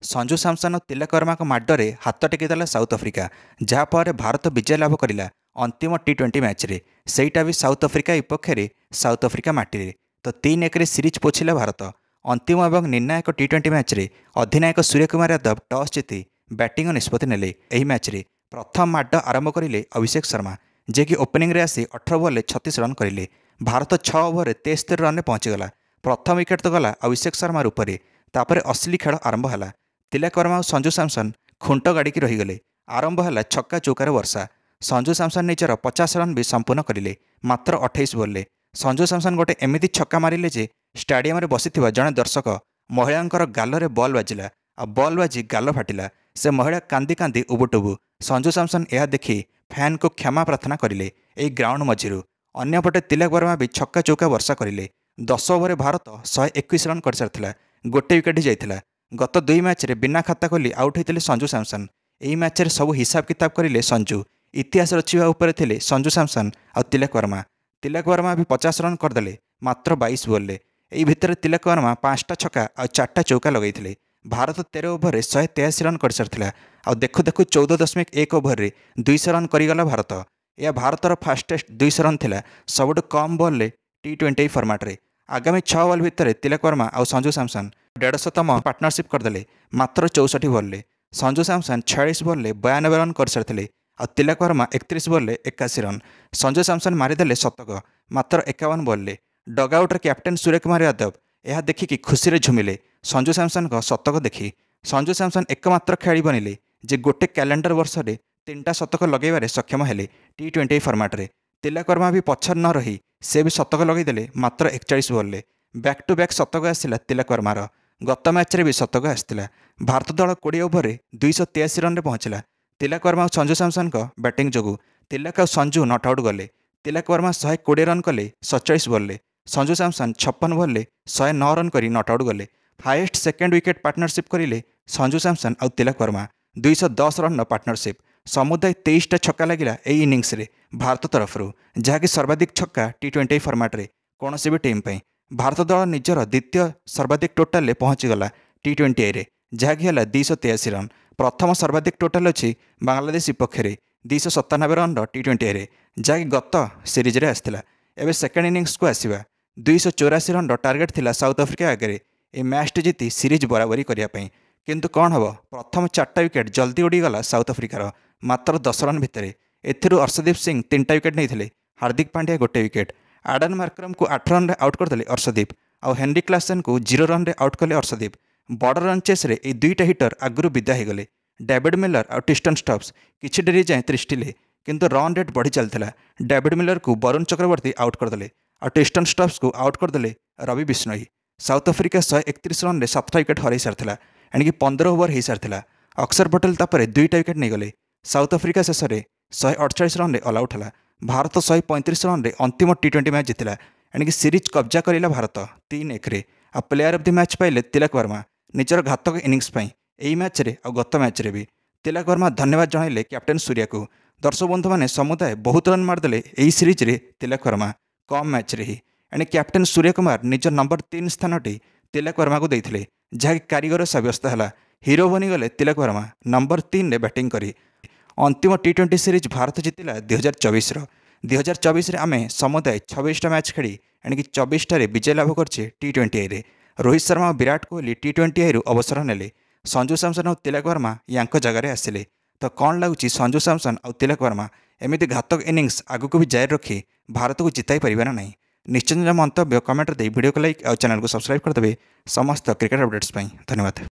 संजू सैमसन और तिलक वर्मा माडरे हाथ टेकीदेला south Africa जहाँफल Bharat विजय लाभ करा अंतिम टी20 मैच रे सेटा भी साउथ अफ्रिका विपक्ष में साउथ अफ्रिका माटी तो 3-1 सीरीज पोछिला भारत। अंतिम और निर्णायक टी20 मैच रे अधिनायक सूर्यकुमार यादव टॉस जीति बैटिंग निष्पत्ति नेले। एही मैच रे प्रथम माड आरंभ करिले अभिषेक शर्मा जे कि ओपनिंग रे आसी 18 बॉल 36 रन करिले। भारत 6 ओवर 73 रन पहुंचीगला। प्रथम विकेट तो गला अभिषेक शर्मा रूपरे तापर असली खेल आरंभ है। तिलक वर्मा और संजू सैमसन खुंट गाड़ी रहीगले। आरंभ है छक्का चौकार वर्षा। संजू सैमसन निजर 50 रन भी संपूर्ण करिले मात्र 28 बॉल। संजू सैमसन गोटे एमती छक्का मारिले जे स्टाडियम रे बसिथिबा जड़े दर्शक महिला गाल बॉल बाजिला आ बॉल बाजी गाल फाटिला। से महिला कांदी कांदी उबुटुबु। संजू सैमसन यह देखि फैन को क्षमा प्रार्थना करिले एई ग्राउंड मझिरु। अन्यपटे तिलक वर्मा भी छक्का चौका वर्षा करिले। 10 ओवर भारत 121 रन कर सारिथिला। गोटे विकेट जाइथिला। गत 2 मैच रे बिना खाता खोली आउट होते संजू सैमसन। एही मैच रे सब हिसाब किताब करिले संजू। इतिहास रचिबा उपरे थिले संजू सैमसन और तिलक वर्मा। तिलक वर्मा भी 50 रन करदेले मात्र 22 बॉल। एही भितर तिलक वर्मा 5टा छक्का और 4टा चौका लगैथिले। भारत 13 ओवर 183 रन कर सारिथिला। आ देखु देखु 14.1 ओवर रे 200 रन करिगला भारत। यह भारतर फास्टेस्ट 200 रन थिला सबुठ कम बॉल टी20 फॉर्मेट रे। आगामी 6 बॉल भितर तिलक वर्मा और संजू सैमसन 150तम पार्टनरशिप करदेले मात्र 64 ball. Sanju Samson 46 ball 92 run कर सारिथिले और तिलक वर्मा 31 बॉल 81 रन। संजू सैमसन मारिदेले शतक मात्र 51 ball. Dugout captain Suryakumar Yadav यह देखिकी खुशी रे झुमिले संजू सैमसन को शतक देखी। संजू सैमसन एकमात्र खेली बनिले जे गोटे कैलेंडर वर्ष में 3टा शतक लगेबारे सक्षम हेले टी20 फॉर्मेट रे। तिलक वर्मा भी पछर न रही से भी शतक लगेदेले मात्र 41 बॉल। बैक टू बैक शतक आसिला तिलक वर्मार। गत मैच रे भी शतक आसिला। भारत दल 20 ओवर 283 रन पहुंचला। तिलक वर्मा और संजू सैमसन को बैटिंग जोगु तिलक और संजू नॉट आउट गले। तिलक वर्मा 120 रन कले 47 ball. Sanju Samson 56 ball 109 run करी नॉट आउट गले। हाईएस्ट सेकेंड विकेट पार्टनरशिप करिले संजू सैमसन और तिलक वर्मा। 210 run partnership. समुदाय 23टा छक्का लगिला ए इनिंग्स रे भारत तरफ जहाँकि सर्वाधिक छक्का टी20 फॉर्मेट रे कौन भी टीम पे। भारत दल निजर द्वितीय सर्वाधिक टोटाल पहुंचीगला टी20 रे जहाँकि 283 रन। प्रथम सर्वाधिक टोटाल अच्छी बांग्लादेश विपक्ष में 297 रन टी20 रे जहाँकि गत सीरीज रे आसला। एवं सेकेंड इनिंग्स को आसवा 284 रन टार्गेट थिला साउथ अफ्रिका आगे ए मैच जीति सीरीज बराबरी करने। किंतु कौन हम प्रथम 4टा विकेट जल्दी उड़ीगला साउथ अफ्रिकार मात्र 10 रन भितर। एथिरु अर्शदीप सिंह 3टा विकेट नहीं। हार्दिक पांड्या गोटे विकेट। आडन मार्क्रम को 8 रन आउट करदे अर्शदीप और हेनरी क्लासन को 0 रन आउट कले अर्शदीप। बड़ रन चेस रे 2टा हिटर आगु विदा होगले। डेविड मिलर और टिस्टन स्टब्स किछि डेरी जाए त्रिष्टिले किंतु रन रेट बढ़ी चलता। डेविड मिलर को वरुण चक्रवर्ती आउट करदे और टिस्टन स्टब्स को आउट करदे Ravi Bishnoi. South Africa 131 run 7टा विकेट हर सारी एणिकी 15 ओवर हो सारी। अक्षर पटेल तापर 2टा विकेट नहीं गले। साउथ अफ्रिका शेष में 148 रन ऑल आउट है। भारत 135 रन अंतिम टी20 मैच जीतिला एणिकी सीरीज कब्जा करिला भारत 3-1 रे। आ प्लेयर ऑफ द मैच पाइले तिलक वर्मा निजर घातक इनिंग्स यही मैच रे और गत मैच रे भी। तिलक वर्मा धन्यवाद जणाइले कैप्टेन सूर्या को। दर्शक बंधु मैंने समुदाय बहुत रन मारदेले यही सीरीज रे तिलक वर्मा कम मैच रे ही। एणे कैप्टेन सूर्य कुमार निज नंबर 3 स्थानटी तिलक वर्मा को देते जहाँकि कारीगर सब्यस्त है। हीरो बनीगले तिलक वर्मा नंबर 3 रे बैटिंग करी। अंतिम टी20 सीरीज भारत जीतिला 2024 2024 रे आमे समुदाय 26टा मैच खेली एणिकी 24टारे विजय लाभ करछे टी20 रे। रोहित शर्मा और विराट कोहली टी20 रु अवसर नेले। संजू सैमसन और तिलक वर्मा यांको जगार आसिले। तो कौन लगुच संजू सैमसन और तिलक वर्मा एमती घातक इनिंग्स आगू भी जारी रखी भारत को जिताई पारे ना नहीं। निश्चित मंतव्य कमेंट दे वीडियो को लाइक और चैनल को सब्सक्राइब करदे समस्त क्रिकेट अपडेट्स। धन्यवाद।